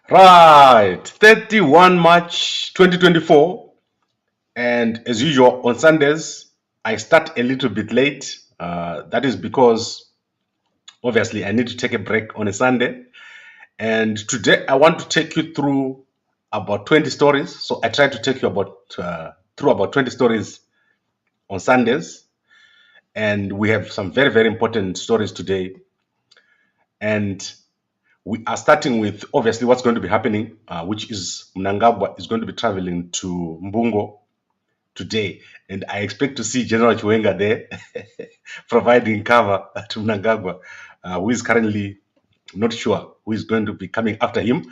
Right, 31 March 2024. And as usual, on Sundays, I start a little bit late. That is because obviously I need to take a break on a Sunday. And today I want to take you through about 20 stories. So I try to take you through about 20 stories on Sundays. And we have some very, very important stories today. And we are starting with obviously what's going to be happening, which is Mnangagwa is going to be traveling to Mbungo today, and I expect to see General Chiwenga there providing cover to Mnangagwa, who is currently not sure who is going to be coming after him.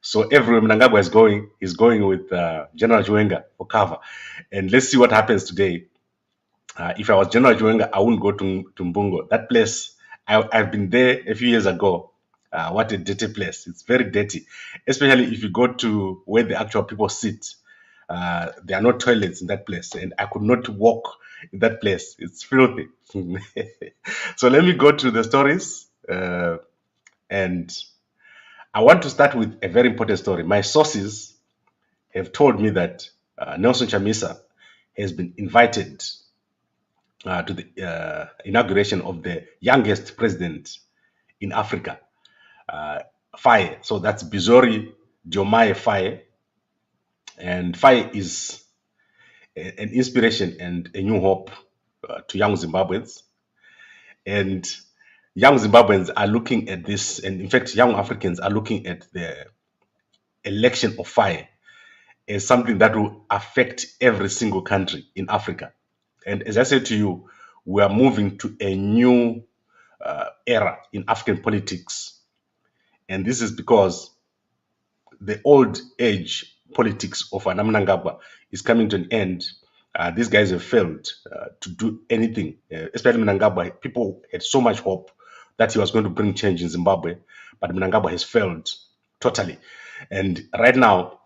So everywhere Mnangagwa is going, he's going with General Chiwenga for cover, and let's see what happens today. If I was General Chiwenga, I wouldn't go to Mbungo. That place, I've been there a few years ago. What a dirty place. It's very dirty, especially if you go to where the actual people sit. There are no toilets in that place, and I could not walk in that place. It's filthy. So let me go to the stories. And I want to start with a very important story. My sources have told me that Nelson Chamisa has been invited to the inauguration of the youngest president in Africa, Faye. So that's Bassirou Diomaye Faye. And Faye is an inspiration and a new hope to young Zimbabweans. And young Zimbabweans are looking at this, and in fact, young Africans are looking at the election of Faye as something that will affect every single country in Africa. And as I said to you, we are moving to a new era in African politics. And this is because the old age politics of Mnangagwa is coming to an end. These guys have failed to do anything, especially Mnangagwa. People had so much hope that he was going to bring change in Zimbabwe, but Mnangagwa has failed totally. And right now,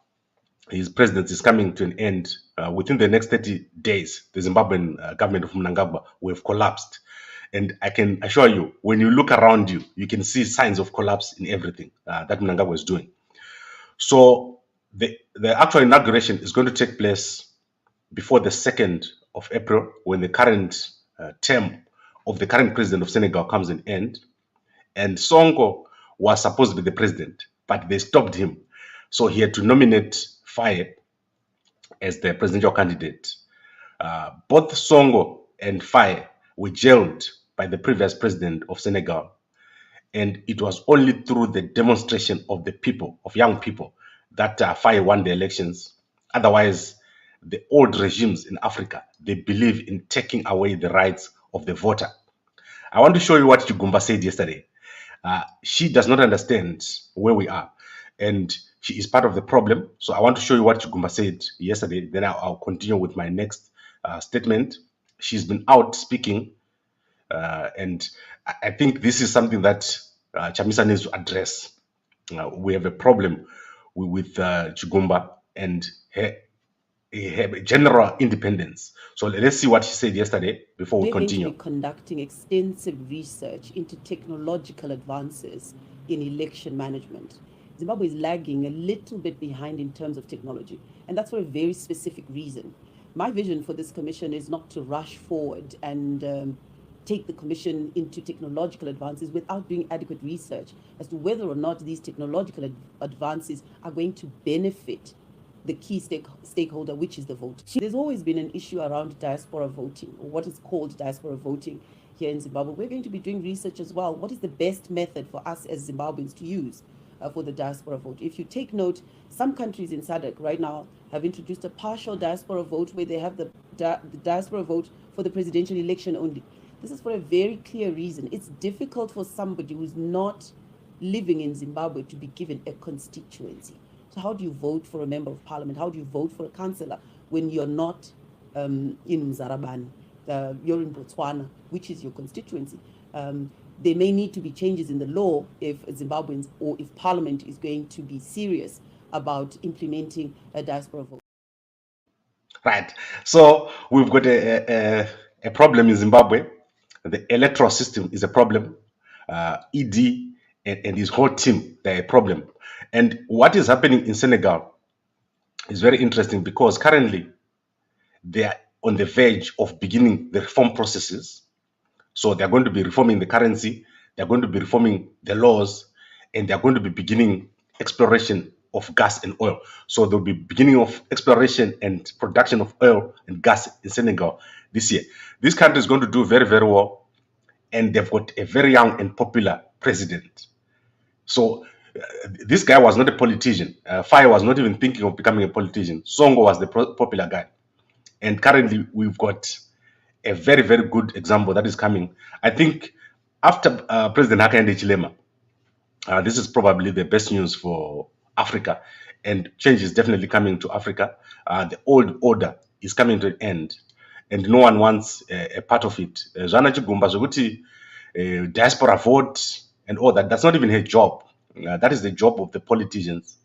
his presidency is coming to an end. Within the next 30 days, the Zimbabwean government of Mnangagwa will have collapsed. And I can assure you, when you look around you, you can see signs of collapse in everything that Mnangagwa is doing. So the actual inauguration is going to take place before the 2nd of April, when the current term of the current president of Senegal comes to an end. And Sonko was supposed to be the president, but they stopped him. So he had to nominate Faye as the presidential candidate. Both Sonko and Faye were jailed by the previous president of Senegal. And it was only through the demonstration of the people, of young people, that Faye won the elections. Otherwise, the old regimes in Africa, they believe in taking away the rights of the voter. I want to show you what Chigumba said yesterday. She does not understand where we are, and she is part of the problem. So I want to show you what Chigumba said yesterday. Then I'll continue with my next statement. She's been out speaking, and I think this is something that Chamisa needs to address. We have a problem with Chigumba and her general independence. So let's see what she said yesterday before we continue. We're going to be conducting extensive research into technological advances in election management. Zimbabwe is lagging a little bit behind in terms of technology, and that's for a very specific reason. My vision for this commission is not to rush forward and take the commission into technological advances without doing adequate research as to whether or not these technological advances are going to benefit the key stakeholder, which is the voter. There's always been an issue around diaspora voting, or what is called diaspora voting here in Zimbabwe. We're going to be doing research as well. What is the best method for us as Zimbabweans to use for the diaspora vote? If you take note, some countries in SADC right now have introduced a partial diaspora vote where they have the diaspora vote for the presidential election only. This is for a very clear reason. It's difficult for somebody who's not living in Zimbabwe to be given a constituency. So how do you vote for a member of parliament? How do you vote for a councillor when you're not in Mzarabani? You're in Botswana, which is your constituency. There may need to be changes in the law if Zimbabweans or if parliament is going to be serious about implementing a diaspora vote. Right. So we've got a problem in Zimbabwe. The electoral system is a problem. ED and his whole team, they're a problem. And what is happening in Senegal is very interesting because currently they are on the verge of beginning the reform processes. So they're going to be reforming the currency, they're going to be reforming the laws, and they're going to be beginning exploration of gas and oil. So there'll be beginning of exploration and production of oil and gas in Senegal this year. This country is going to do very, very well, and they've got a very young and popular president. So this guy was not a politician. Faye was not even thinking of becoming a politician. Sonko was the popular guy. And currently, we've got a very, very good example that is coming. I think after President Hakainde Hichilema, this is probably the best news for Africa, and change is definitely coming to Africa. The old order is coming to an end, and no one wants a part of it. Zwana Chigumba zokuti diaspora vote and all that. That's not even her job. That is the job of the politicians.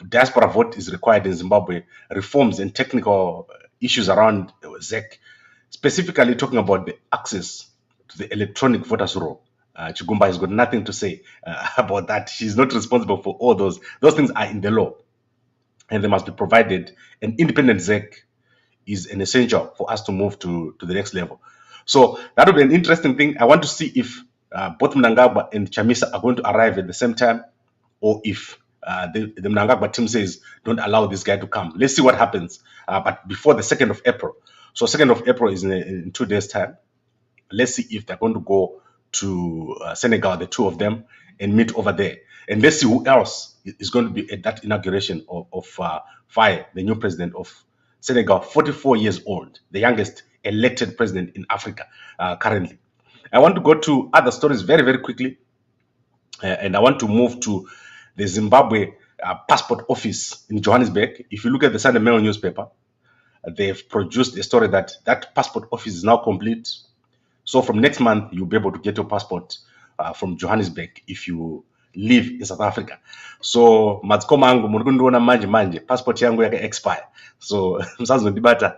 Diaspora vote is required in Zimbabwe. Reforms and technical issues around ZEC, specifically talking about the access to the electronic voters roll. Chigumba has got nothing to say about that. She's not responsible for all those. Those things are in the law, and they must be provided. An independent ZEC is an essential for us to move to the next level. So that will be an interesting thing. I want to see if both Mnangagwa and Chamisa are going to arrive at the same time, or if the Mnangagwa team says, don't allow this guy to come. Let's see what happens. But before the 2nd of April. So 2nd of April is in 2 days' time. Let's see if they're going to go to Senegal, the two of them, and meet over there. And let's see who else is going to be at that inauguration of Faye, the new president of Senegal, 44 years old, the youngest elected president in Africa currently. I want to go to other stories very, very quickly. And I want to move to the Zimbabwe passport office in Johannesburg. If you look at the Sunday Mail newspaper, they've produced a story that passport office is now complete. So from next month, you'll be able to get your passport from Johannesburg if you live in South Africa. So matsikoma angu muri kundiona manje passport yangu yaka expire. So msazondibata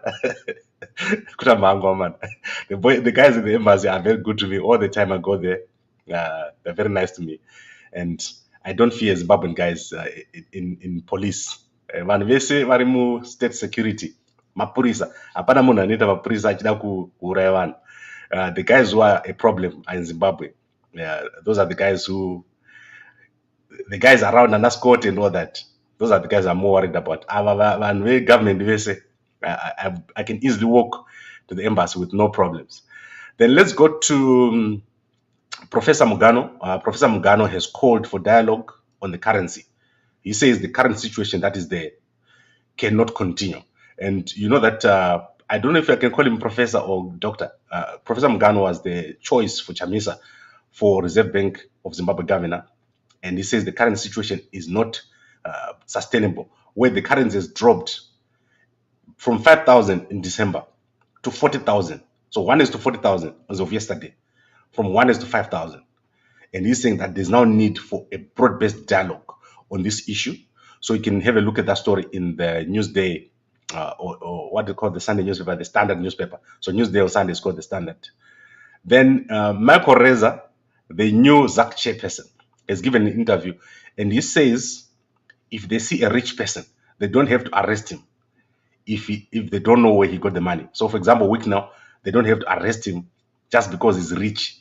kutamba angu man. The guys in the embassy are very good to me all the time I go there. They're very nice to me, and I don't fear Zimbabwean guys in police. Vanhu vese vari mu state security, mapurisa. Hapana munhu anoita mapurisa achida kuuraya vanhu. The guys who are a problem are in Zimbabwe. Those are the guys around Anascot and all that. Those are the guys I'm more worried about. Vanhu government vese, I can easily walk to the embassy with no problems. Then let's go to Professor Mugano. Professor Mugano has called for dialogue on the currency. He says the current situation that is there cannot continue. And you know that, I don't know if I can call him professor or doctor. Professor Mugano was the choice for Chamisa for Reserve Bank of Zimbabwe governor. And he says the current situation is not sustainable, where the currency has dropped from 5,000 in December to 40,000. So 1 is to 40,000 as of yesterday, from 1 is to 5,000. And he's saying that there's now need for a broad-based dialogue on this issue. So you can have a look at that story in the Newsday, or what they call the Sunday newspaper, the Standard newspaper. So Newsday or Sunday is called the Standard. Then Michael Reza, the new ZAC chairperson, has given an interview, and he says if they see a rich person, they don't have to arrest him if they don't know where he got the money. So for example, Wick now, they don't have to arrest him just because he's rich.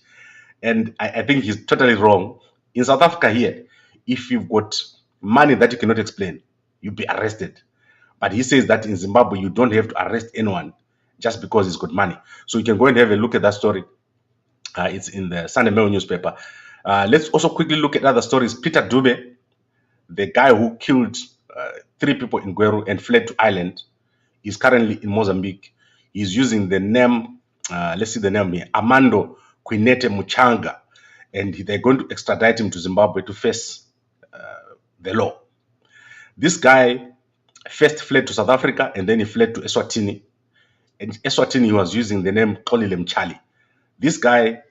And I think he's totally wrong. In South Africa here, if you've got money that you cannot explain, you'll be arrested. But he says that in Zimbabwe, you don't have to arrest anyone just because he's got money. So you can go and have a look at that story. It's in the Sunday Mail newspaper. Let's also quickly look at other stories. Peter Dube, the guy who killed 3 people in Gweru and fled to Ireland, is currently in Mozambique. He's using the name, let's see the name here, Armando Quinete Muchanga, and they're going to extradite him to Zimbabwe to face the law. This guy first fled to South Africa, and then he fled to Eswatini. And Eswatini, he was using the name Xolile Mchali. This guy,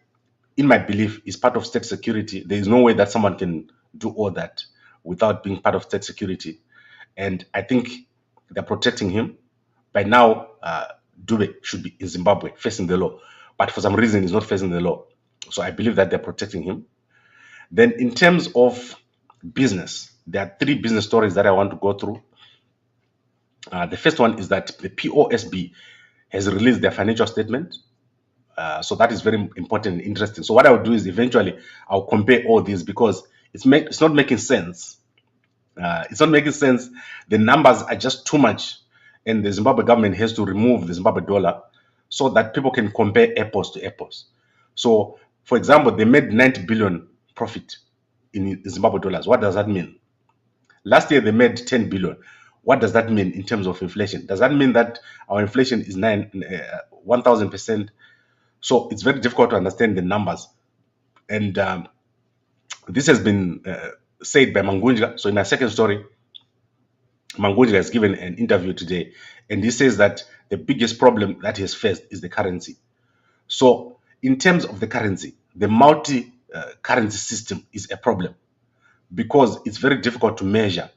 in my belief, is part of state security. There is no way that someone can do all that without being part of state security. And I think they're protecting him. By now, Dube should be in Zimbabwe facing the law. But for some reason, he's not facing the law. So I believe that they're protecting him. Then in terms of business, there are 3 business stories that I want to go through. The first one is that the POSB has released their financial statement. So that is very important and interesting. So what I will do is eventually I'll compare all these because it's not making sense. It's not making sense. The numbers are just too much, and the Zimbabwe government has to remove the Zimbabwe dollar so that people can compare apples to apples. So, for example, they made 90 billion profit in Zimbabwe dollars. What does that mean? Last year they made 10 billion. What does that mean in terms of inflation? Does that mean that our inflation is 1,000%? So it's very difficult to understand the numbers. And this has been said by Mnangagwa. So in my second story, Mnangagwa has given an interview today, and he says that the biggest problem that he has faced is the currency. So in terms of the currency, the multi-currency system is a problem because it's very difficult to measure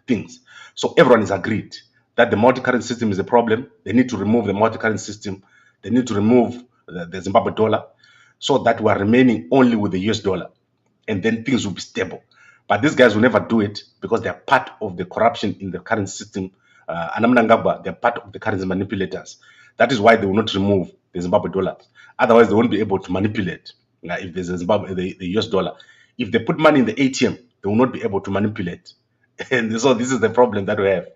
things. So everyone is agreed that the multi-currency system is a problem. They need to remove the multi-currency system. They need to remove the Zimbabwe dollar so that we are remaining only with the US dollar, and then things will be stable. But these guys will never do it because they are part of the corruption in the currency system. And Mnangagwa, they're part of the currency manipulators. That is why they will not remove the Zimbabwe dollar. Otherwise, they won't be able to manipulate if there's a the US dollar. If they put money in the ATM, they will not be able to manipulate. And so this is the problem that we have.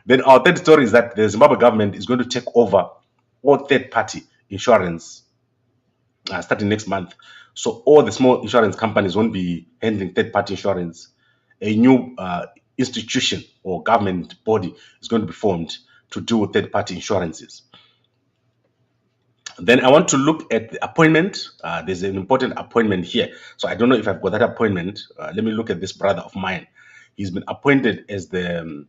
Then our third story is that the Zimbabwe government is going to take over all third-party insurance starting next month. So all the small insurance companies won't be handling third-party insurance. A new institution or government body is going to be formed to do with third-party insurances. Then I want to look at the appointment. There's an important appointment here. So I don't know if I've got that appointment. Let me look at this brother of mine. He's been appointed as the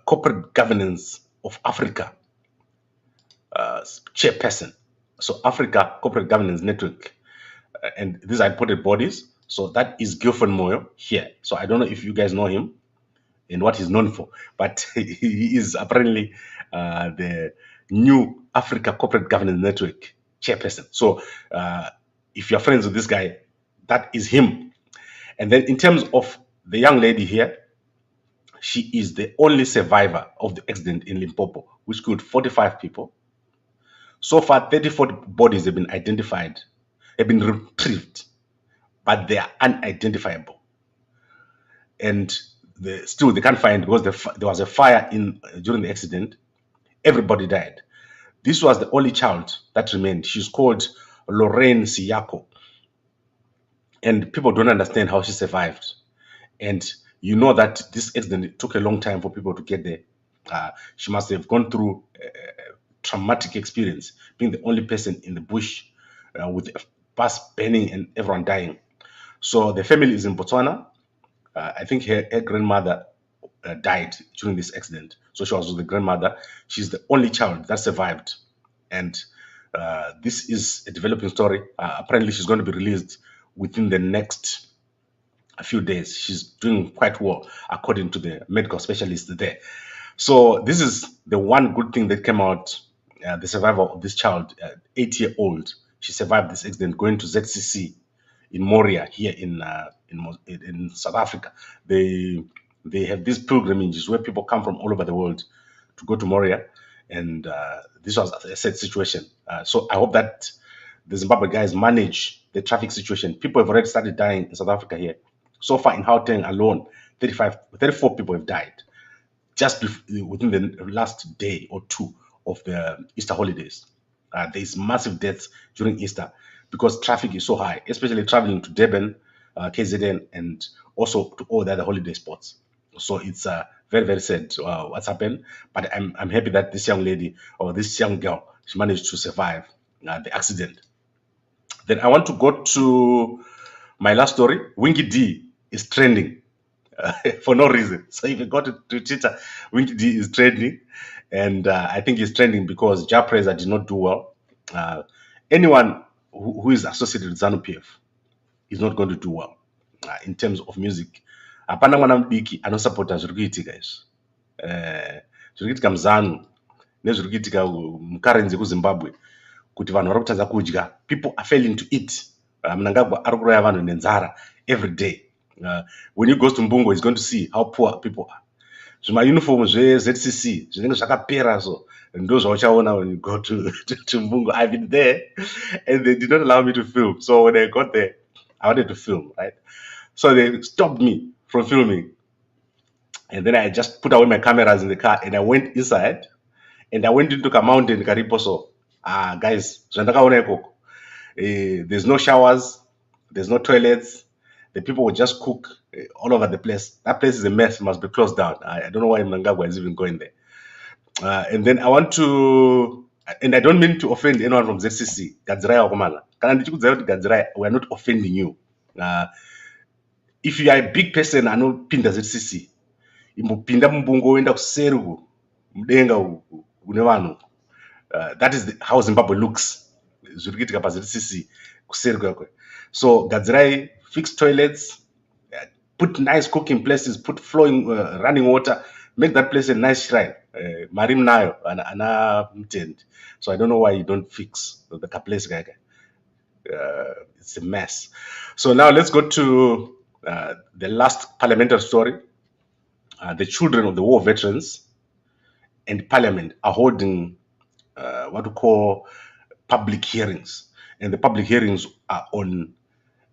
Corporate Governance of Africa chairperson. So Africa Corporate Governance Network. And these are important bodies. So that is Gilford Moyo here. So I don't know if you guys know him and what he's known for, but he is apparently the new Africa Corporate Governance Network chairperson. So if you're friends with this guy, that is him. And then in terms of the young lady here, she is the only survivor of the accident in Limpopo, which killed 45 people. So far, 34 bodies have been identified, have been retrieved, but they are unidentifiable. And still they can't find because there was a fire during the accident. Everybody died. This was the only child that remained. She's called Lorraine Siyako. And people don't understand how she survived. And you know that this accident took a long time for people to get there. She must have gone through a traumatic experience, being the only person in the bush with a bus burning and everyone dying. So the family is in Botswana. I think her grandmother died during this accident. So she was with the grandmother. She's the only child that survived. And this is a developing story. Apparently, she's going to be released within the next few days. She's doing quite well, according to the medical specialist there. So this is the one good thing that came out. The survival of this child, 8-year-old, she survived this accident going to ZCC in Moria here in South Africa. They have these pilgrimages where people come from all over the world to go to Moria, and this was a sad situation. So I hope that the Zimbabwe guys manage the traffic situation. People have already started dying in South Africa here. So far in Gauteng alone, 34 people have died just within the last day or two of the Easter holidays. There's massive deaths during Easter because traffic is so high, especially traveling to Durban, KZN, and also to all the other holiday spots. So it's very, very sad what's happened. But I'm happy that this young lady or this young girl, she managed to survive the accident. Then I want to go to my last story. Winky D is trending for no reason. So if you go to Twitter, Winky D is trending. And I think he's trending because Japreza did not do well. Anyone who is associated with ZANU-PF is not going to do well in terms of music. Apana mwana mdiki anosupporta zviri kuitika izvi. Zviri kuitika muZANU nezviri kuitika mukarenzi kuZimbabwe kuti vanhu vari kutadza kudya. People are failing to eat. Mnangagwa arukuraya vanhu nenzara every day. When he goes to Mbungo, he's going to see how poor people are. Zvimauniform zve-ZCC zvinenge zvakapera so ndo zvauchaona when you go to Mbungo. I've been there and they did not allow me to film. So when I got there, I wanted to film, right? So they stopped me from filming. And then I just put away my cameras in the car and I went inside and I went into a mountain Kariposo. Guys, there's no showers, there's no toilets. The people will just cook all over the place. That place is a mess, must be closed down. I don't know why Mnangagwa is even going there. And then I want to, and I don't mean to offend anyone from ZCC. Gadzirai wakomala. Kana ndichikudzai kuti Gadzirai, we are not offending you. If you are a big person, anopinda ZCC, imbopinda Mbungo oenda kuseri mudenga kune vanhu. That is how Zimbabwe looks. Zviri kuitika paZCC kuseri kwekwe. So Gadzirai, fix toilets, put nice cooking places, put flowing running water, make that place a nice shrine. Marim nayo ana mtend. So I don't know why you don't fix the place. It's a mess. So now let's go to the last parliamentary story. The children of the war veterans and Parliament are holding what we call public hearings, and the public hearings are on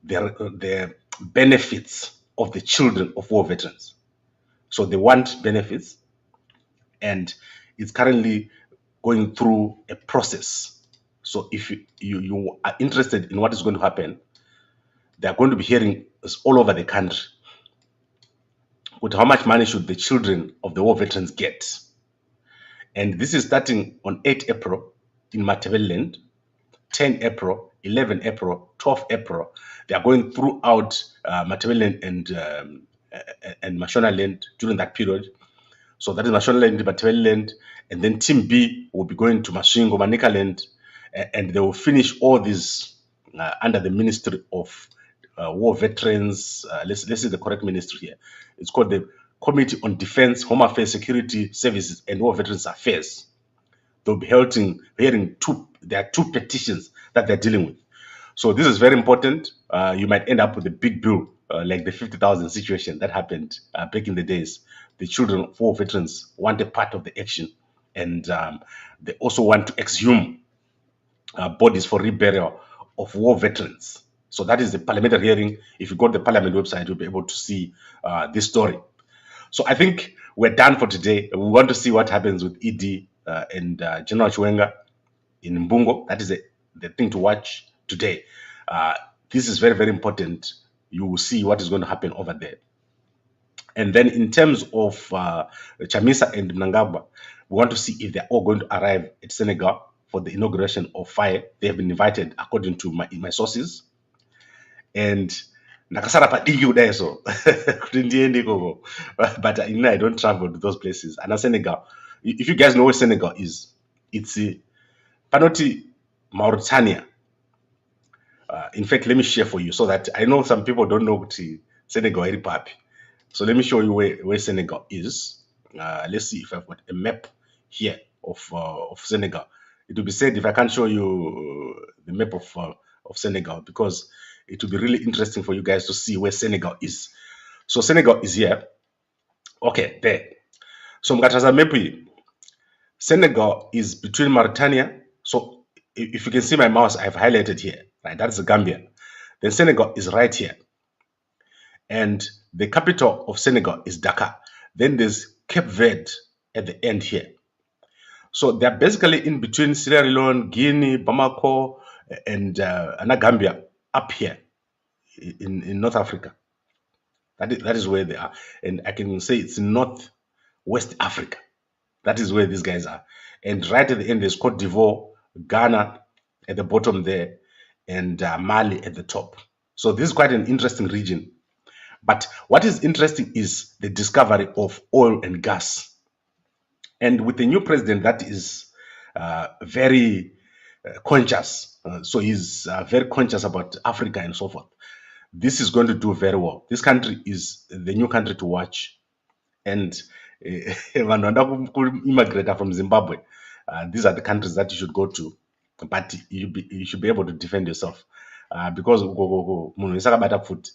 the benefits of the children of war veterans. So they want benefits, and it's currently going through a process. So if you are interested in what is going to happen, they are going to be hearings all over the country with how much money should the children of the war veterans get. And this is starting on 8 April in Matabeleland, 10 April, 11 April, 12 April. They are going throughout Matabeleland and Mashonaland during that period. So that is Mashonaland, Matabeleland, and then Team B will be going to Masvingo, Manicaland, and they will finish all these under the Ministry of War Veterans. Let's see the correct ministry here. It's called the Committee on Defense, Home Affairs, Security Services, and War Veterans Affairs. They'll be hearing there are two petitions that they're dealing with. So this is very important. You might end up with a big bill, like the 50,000 situation that happened back in the days. The children of war veterans want a part of the action, and they also want to exhume bodies for reburial of war veterans. So that is the parliamentary hearing. If you go to the parliament website, you'll be able to see this story. So I think we're done for today. We want to see what happens with ED and General Chiwenga in Mbungo. That is the thing to watch today. This is very, very important. You will see what is going to happen over there. And then in terms of Chamisa and Mnangagwa, we want to see if they're all going to arrive at Senegal for the inauguration of Faye. They have been invited according to my sources. And nakasara padiki kudai so kuti ndiende ikoko, but I don't travel to those places. And Senegal, if you guys know where Senegal is, it's panoti Mauritania. In fact, let me share for you so that I know some people don't know Senegal iri papi. So let me show you where Senegal is. Let's see if I've got a map here of Senegal. It will be said if I can't show you the map of Senegal, because it will be really interesting for you guys to see where Senegal is. So Senegal is here. Okay, there. So mkataza map here. Senegal is between Mauritania. So if you can see my mouse, I've highlighted here, right? That's the Gambia. Then Senegal is right here. And the capital of Senegal is Dakar. Then there's Cape Verde at the end here. So they're basically in between Sierra Leone, Guinea, Bamako, and Gambia up here in North Africa. That is where they are. And I can say it's Northwest Africa. That is where these guys are. And right at the end, there's Cote d'Ivoire, Ghana at the bottom there, and Mali at the top. So this is quite an interesting region. But what is interesting is the discovery of oil and gas. And with the new president that is very conscious, so he's very conscious about Africa and so forth, this is going to do very well. This country is the new country to watch. And immigrant from Zimbabwe, these are the countries that you should go to, but you should be able to defend yourself. because munhu wese akabata pfuti.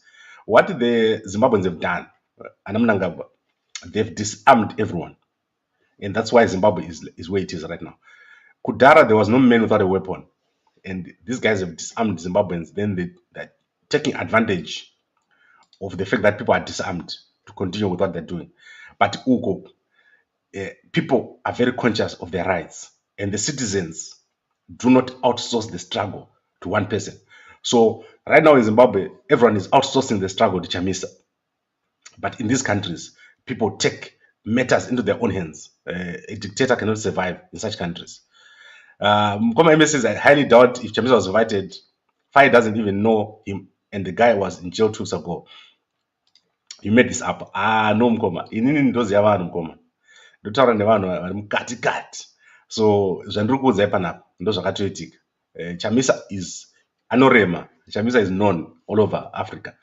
What the Zimbabweans have done, ana Mnangagwa, they've disarmed everyone, and that's why Zimbabwe is where it is right now. Kudara, there was no man without a weapon, and these guys have disarmed Zimbabweans. Then they're taking advantage of the fact that people are disarmed to continue with what they're doing. But Ugo, people are very conscious of their rights, and the citizens do not outsource the struggle to one person. So right now in Zimbabwe, everyone is outsourcing the struggle to Chamisa. But in these countries, people take matters into their own hands. A dictator cannot survive in such countries. Mkoma Eme says, I highly doubt if Chamisa was invited. Faye doesn't even know him, and the guy was in jail 2 weeks ago. You made this up. No, Mkoma. Inini ndoziva vanhu Mkoma. Ndotaura nevanhu vari mukati kati. So zvandiri kuudza panapa ndozvakatoitika. Chamisa is anorema. Chamisa is known all over Africa.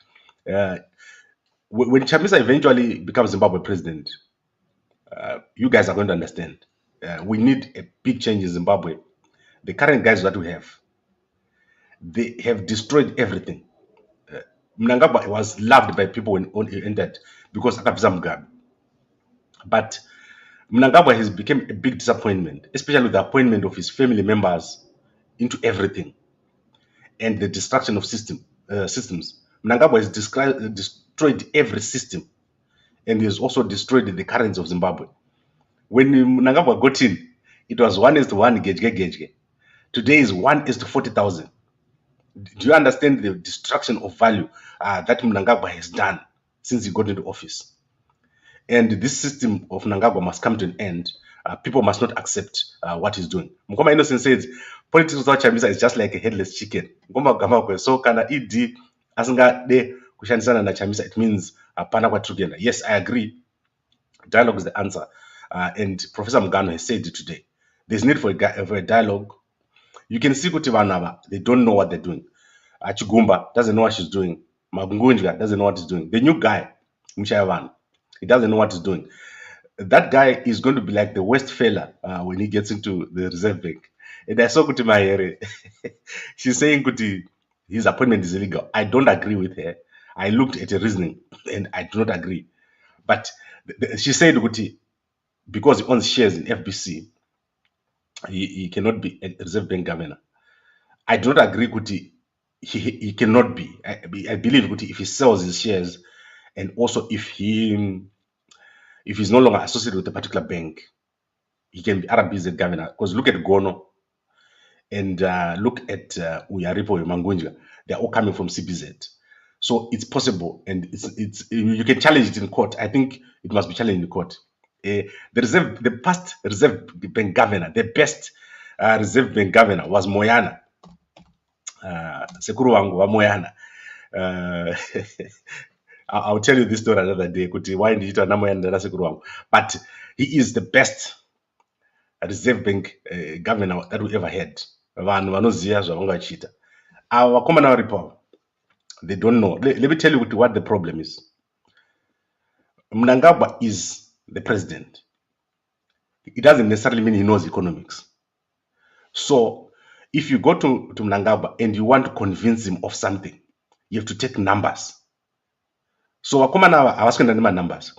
When Chamisa eventually becomes Zimbabwe president, you guys are going to understand. We need a big change in Zimbabwe. The current guys that we have, they have destroyed everything. Mnangagwa was loved by people when he entered because akabvisa Mugabe. But Mnangagwa has become a big disappointment, especially with the appointment of his family members into everything and the destruction of systems. Mnangagwa has destroyed every system, and he has also destroyed the currency of Zimbabwe. When Mnangagwa got in, it was 1:1 gauge. Today is 1:40,000. Do you understand the destruction of value that Mnangagwa has done since he got into office? And this system of Mnangagwa must come to an end. People must not accept what he's doing. Mkoma Innocent says, politics without Chamisa is just like a headless chicken. So kana ED asingade kushandisana na Chamisa, it means pana kwatugenda. Yes, I agree. Dialogue is the answer. And Professor Mugano has said it today. There's need for a dialogue. You can see kuti vanhu they don't know what they're doing. Chigumba doesn't know what she's doing. Magungunjga doesn't know what he's doing. The new guy, Mshayavan, he doesn't know what he's doing. That guy is going to be like the worst fella when he gets into the Reserve Bank. And I saw Kuti Mahere. She's saying Kuti, his appointment is illegal. I don't agree with her. I looked at her reasoning and I do not agree. But she said Kuti, because he owns shares in FBC, he cannot be a Reserve Bank governor. I do not agree Kuti. He cannot be. I believe Kuti, if he sells his shares and also if he's no longer associated with a particular bank, he can be RBZ governor. Because look at Gono and look at Uyaripo Mangunja. They're all coming from CBZ. So it's possible, and it's you can challenge it in court. I think it must be challenged in court. The past Reserve Bank governor, the best Reserve Bank governor was Moyana. Sekuru wangu wa Moyana. I'll tell you this story another day. Why did you Moyana? But he is the best Reserve Bank governor that we ever had. Our common report, they don't know. Let me tell you what the problem is. Mnangagwa is the president. It doesn't necessarily mean he knows economics. So if you go to Mnangagwa and you want to convince him of something, you have to take numbers. So I was going to name numbers.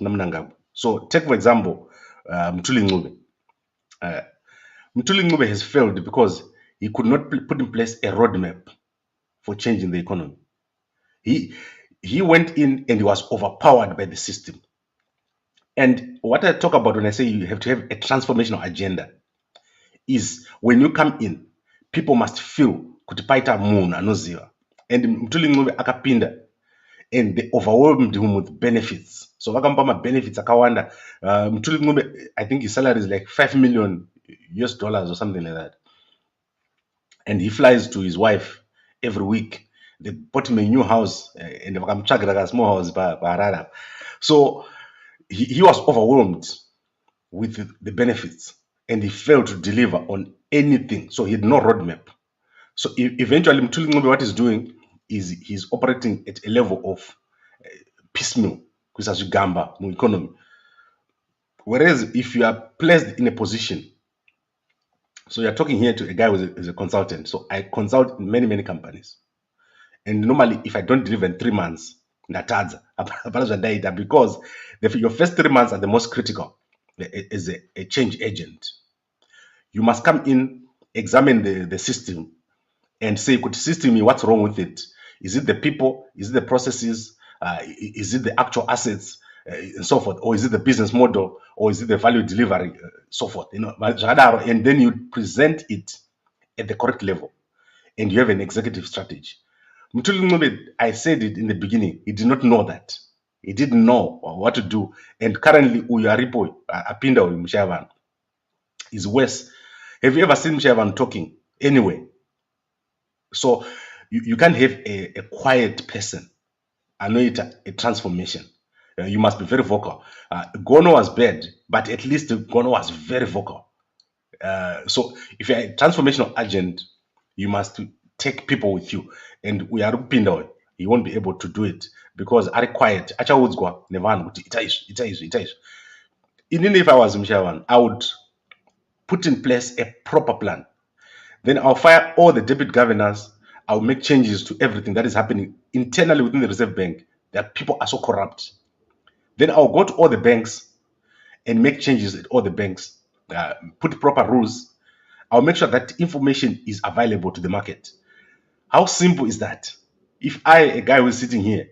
So take for example, Mthuli Ncube. Mthuli Ncube has failed because he could not put in place a roadmap for changing the economy. He went in and he was overpowered by the system. And what I talk about when I say you have to have a transformational agenda is when you come in, people must feel kutipaita munhu anoziva. And Mthuli Ncube akapinda and they overwhelmed him with benefits. So vakampa benefits akawanda. Mthuli Ncube, I think his salary is like $5 million or something like that. And he flies to his wife every week. They bought him a new house and they vakamchagira a small house by Harare. So he was overwhelmed with the benefits and he failed to deliver on anything. So he had no roadmap. So eventually, Mthuli Ncube, what he's doing is he's operating at a level of piecemeal, gamba economy. Whereas if you are placed in a position, so you're talking here to a guy who is a consultant. So I consult in many companies. And normally, if I don't deliver in 3 months, because your first 3 months are the most critical as a change agent. You must come in, examine the system, and say, could system, what's wrong with it? Is it the people? Is it the processes? Is it the actual assets, and so forth? Or is it the business model? Or is it the value delivery, so forth? And then you present it at the correct level, and you have an executive strategy. I said it in the beginning. He did not know that. He didn't know what to do. And currently, Uyaripo, Apinda Mshavan, is worse. Have you ever seen Mshavan talking anyway? So you can't have a quiet person. I know it a transformation. You must be very vocal. Gono was bad, but at least Gono was very vocal. So if you're a transformational agent, you must take people with you. And we are Pinda, he won't be able to do it because are quiet. Even if I was Mshawan, I would put in place a proper plan. Then I'll fire all the deputy governors. I'll make changes to everything that is happening internally within the Reserve Bank, that people are so corrupt. Then I'll go to all the banks and make changes at all the banks, put proper rules. I'll make sure that information is available to the market. How simple is that? If I, a guy who's sitting here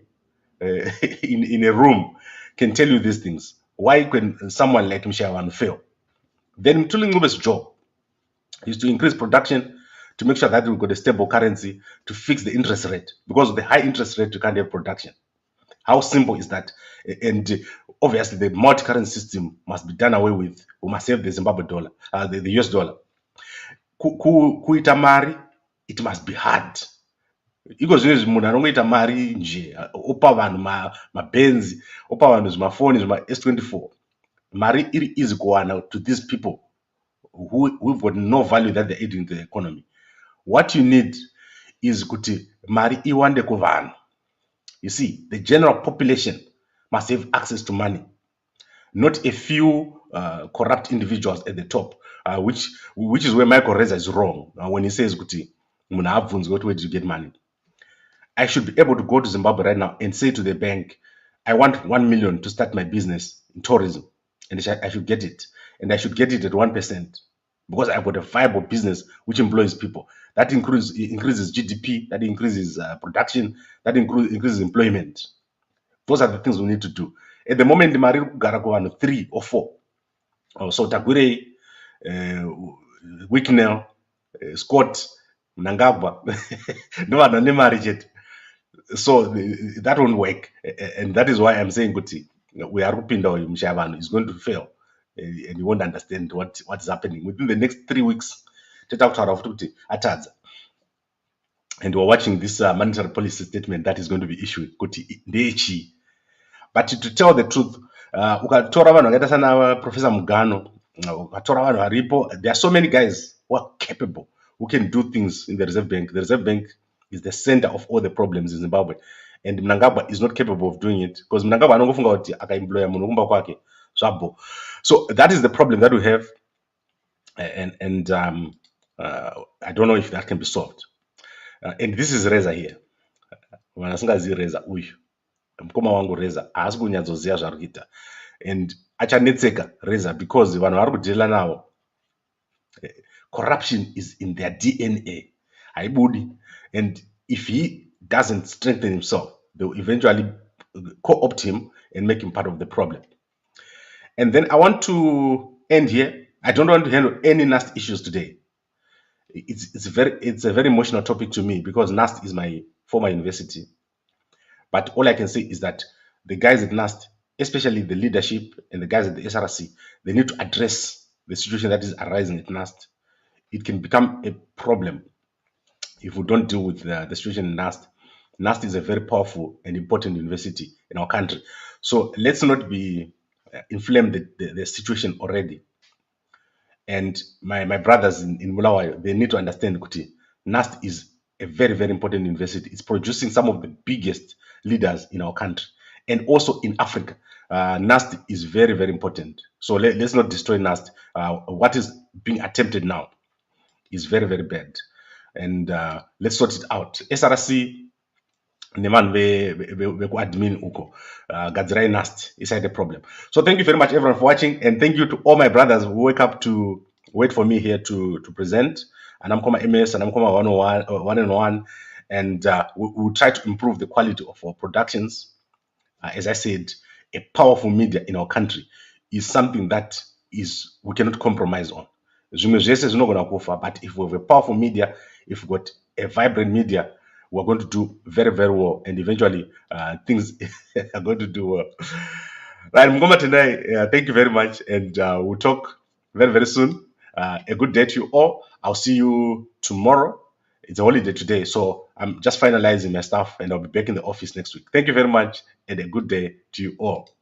in a room, can tell you these things, why can someone like Mshawan fail? Then Mtuli Ngube's job is to increase production, to make sure that we've got a stable currency, to fix the interest rate. Because of the high interest rate, you can't have production. How simple is that? And obviously, the multi-currency system must be done away with. We must have the Zimbabwe dollar, the US dollar. Kuita mari, it must be hard. Iko zvinezvi munhu anongoita mari nje, opa vanhu mabenzi, opa vanhu zvimafoni zvima-S24. Mari iri easy kuwana to these people who've got no value that they're adding to the economy. What you need is kuti mari iwande kuvanhu. You see, the general population must have access to money, not a few corrupt individuals at the top, which is where Michael Reza is wrong when he says, kuti, where did you get money? I should be able to go to Zimbabwe right now and say to the bank, I want 1 million to start my business in tourism, and I should get it. And I should get it at 1% because I've got a viable business which employs people. That increases GDP, that increases production, that increases employment. Those are the things we need to do. At the moment, the Mari Garakovano 3 or 4. So Tagure, Wicknell, Scott, Mnangagwa, no one on the so that won't work, and that is why I'm saying, Guti, we are hoping that Mshavan is going to fail, and you won't understand what's happening within the next 3 weeks. And we're watching this monetary policy statement that is going to be issued. Guti, but to tell the truth, Professor Mugano, there are so many guys who are capable, who can do things in the Reserve Bank. The Reserve Bank is the center of all the problems in Zimbabwe, and Mnangagwa is not capable of doing it because Mnangagwa anongofunga kuti akaemploya munhu kumba kwake zvabo. So that is the problem that we have, and I don't know if that can be solved. And this is Reza here. Vanasingazivi Reza uyu mukoma wangu Reza haasi kunyatsoziva zvaari kuita, and achanetseka Reza because vanhu vari kudhila navo, corruption is in their DNA, haibudi. And if he doesn't strengthen himself, they will eventually co-opt him and make him part of the problem. And then I want to end here. I don't want to handle any nasty issues today. It's a very emotional topic to me because NAST is my former university. But all I can say is that the guys at NAST, especially the leadership and the guys at the SRC, they need to address the situation that is arising at NAST. It can become a problem if we don't deal with the situation in NAST. NAST is a very powerful and important university in our country. So let's not be inflame the situation already. And my brothers in Bulawayo, they need to understand kuti NAST is a very, very important university. It's producing some of the biggest leaders in our country and also in Africa. NAST is very, very important. So let's not destroy NAST. What is being attempted now is very, very bad. And let's sort it out. SRC, neman admin uko gadzirai nast inside the problem. So thank you very much everyone for watching, and thank you to all my brothers who wake up to wait for me here to present. And I'm Koma MS and I'm Koma 101, and we'll try to improve the quality of our productions. As I said, a powerful media in our country is something that is we cannot compromise on. Zvimwe zvese zvinogona kufa, but if we have a powerful media, if we've got a vibrant media, we're going to do very, very well, and eventually things are going to do well. Right, Mngoma Tendai, thank you very much, and we'll talk very, very soon. A good day to you all. I'll see you tomorrow. It's a holiday today, so I'm just finalizing my stuff, and I'll be back in the office next week. Thank you very much, and a good day to you all.